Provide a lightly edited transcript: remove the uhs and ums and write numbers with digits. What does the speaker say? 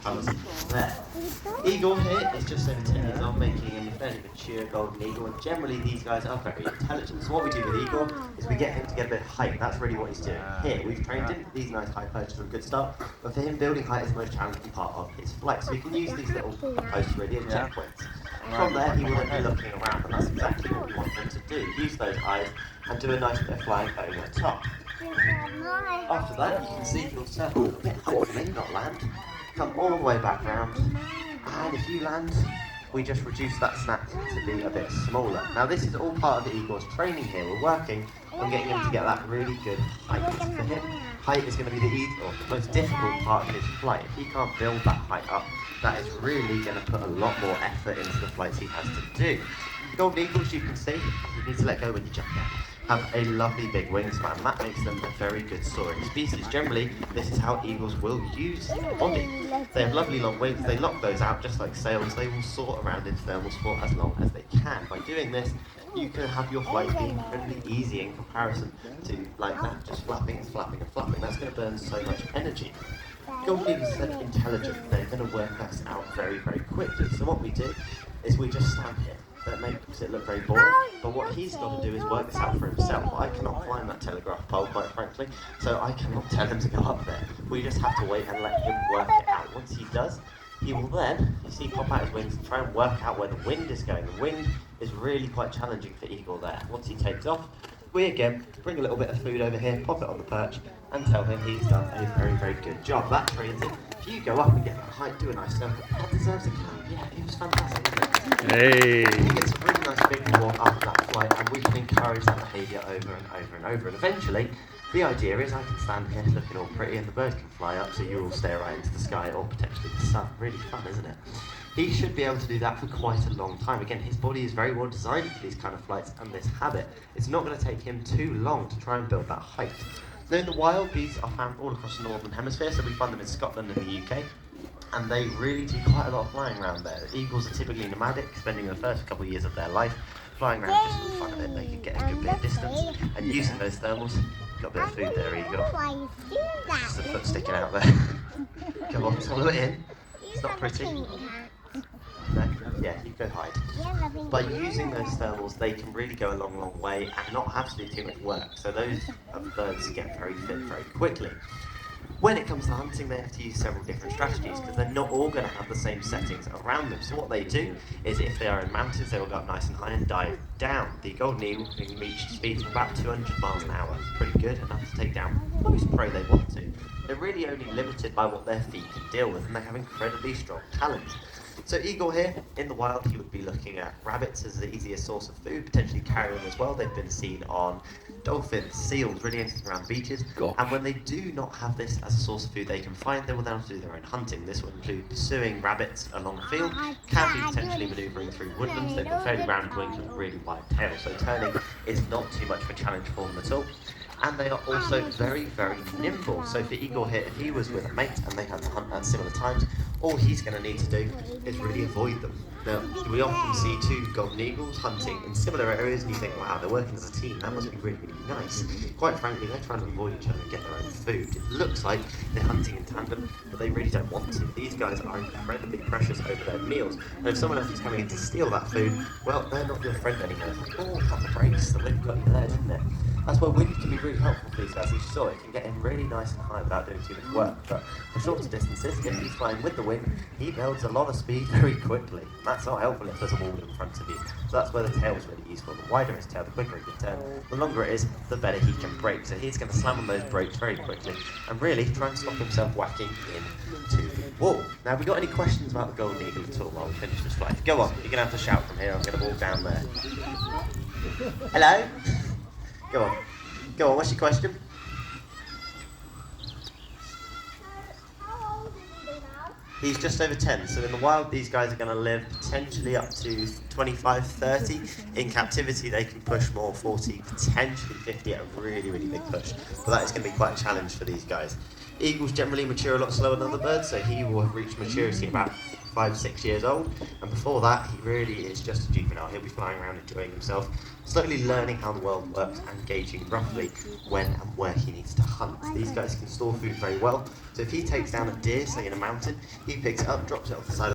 colours there. Eagle here is just over 10 years old, making him a fairly mature golden eagle, and generally these guys are very intelligent. So what we do with Eagle is we get him to get a bit of height. That's really what he's doing. Here, we've trained him. These nice high perches are a good start, but for him, building height is the most challenging part of his flight. So we can use these little posts really as checkpoints. From there, he will then be looking around, and that's exactly what we want him to do. Use those eyes and do a nice bit of flying over the top. After that, you can see he'll circle a little bit, hopefully not land, come all the way back round, and if you land, we just reduce that snap to be a bit smaller. Now this is all part of the Eagle's training here. We're working on getting him to get that really good height. For him, height is going to be the most difficult part of his flight. If he can't build that height up, that is really going to put a lot more effort into the flights he has to do. Golden Eagles, you can see, you need to let go when you jump down, have a lovely big wingspan. That makes them a very good soaring species. Generally, this is how eagles will use their body. They have lovely long wings, they lock those out just like sails. They will soar around in thermal sport as long as they can. By doing this, you can have your flight be incredibly easy in comparison to like that, just flapping and flapping and flapping. That's going to burn so much energy. Golden eagles are intelligent. They're going to work us out very, very quickly. So what we do is we just stand here. That makes it look very boring, but what he's got to do is work this out for himself. I cannot climb that telegraph pole, quite frankly, so I cannot tell him to go up there. We just have to wait and let him work it out. Once he does, he will then, you see, pop out his wings and try and work out where the wind is going. The wind is really quite challenging for Eagle there. Once he takes off, we again bring a little bit of food over here, pop it on the perch, and tell him he's done a very, very good job. That trains him. If you go up and get that height, do a nice circle, that deserves a clap. Yeah, it was fantastic, isn't it? Hey! He gets a really nice big reward after that flight, and we can encourage that behaviour over and over and over. And eventually, the idea is I can stand here looking all pretty and the bird can fly up, so you all stare right into the sky or potentially the sun. Really fun, isn't it? He should be able to do that for quite a long time. Again, his body is very well designed for these kind of flights and this habit. It's not going to take him too long to try and build that height. Now in the wild, these are found all across the Northern Hemisphere, so we find them in Scotland and the UK. And they really do quite a lot of flying around there. Eagles are typically nomadic, spending the first couple of years of their life flying around just for the fun of it. They can get a good bit of distance, and using those thermals, got a bit of food there, Eagle. Just a foot sticking out there. Come on, swallow it in. It's not pretty. No? Yeah, you go hide. By using those thermals, they can really go a long, long way and not have to do too much work. So those birds get very fit very quickly. When it comes to hunting, they have to use several different strategies because they're not all going to have the same settings around them. So what they do is if they are in mountains, they will go up nice and high and dive down. The golden eagle can reach speeds of about 200 miles an hour. Pretty good, enough to take down most prey they want to. They're really only limited by what their feet can deal with, and they have incredibly strong talons. So Eagle here, in the wild, he would be looking at rabbits as the easiest source of food, potentially carrion as well. They've been seen on dolphins, seals, really anything around beaches. And when they do not have this as a source of food they can find, they will then have to do their own hunting. This will include pursuing rabbits along the field, can be potentially manoeuvring through woodlands. They've got fairly round wings with a really wide tail, so turning is not too much of a challenge for them at all. And they are also very, very nimble. So for Eagle here, if he was with a mate and they had to hunt at similar times, all he's going to need to do is really avoid them. Now, we often see two golden eagles hunting in similar areas and you think, wow, they're working as a team, that must be really, really nice. Quite frankly, they're trying to avoid each other and get their own food. It looks like they're hunting in tandem, but they really don't want to. These guys are incredibly precious over their meals, and if someone else is coming in to steal that food, well, they're not your friend anymore. Oh, cut the brakes, the wind got you there, didn't it? That's where wind can be really helpful for these guys. As you saw, it can get in really nice and high without doing too much work. But for shorter distances, if he's flying with the wind, he builds a lot of speed very quickly. That's not helpful if there's a wall in front of you. So that's where the tail's really useful. The wider his tail, the quicker he can turn. The longer it is, the better he can brake. So he's going to slam on those brakes very quickly and really try and stop himself whacking into the wall. Now, have we got any questions about the golden eagle at all while we finish this flight? Go on, you're going to have to shout from here. I'm going to walk down there. Hello? Go on. Go on, what's your question? He's just over 10, so in the wild these guys are going to live potentially up to 25, 30. In captivity they can push more, 40, potentially 50 at a really, really big push. But that is going to be quite a challenge for these guys. Eagles generally mature a lot slower than other birds, so he will have reached maturity about 5-6 years old, and before that he really is just a juvenile. He'll be flying around enjoying himself, slowly learning how the world works and gauging roughly when and where he needs to hunt. These guys can store food very well, so if he takes down a deer, say in a mountain, he picks it up, drops it off the side of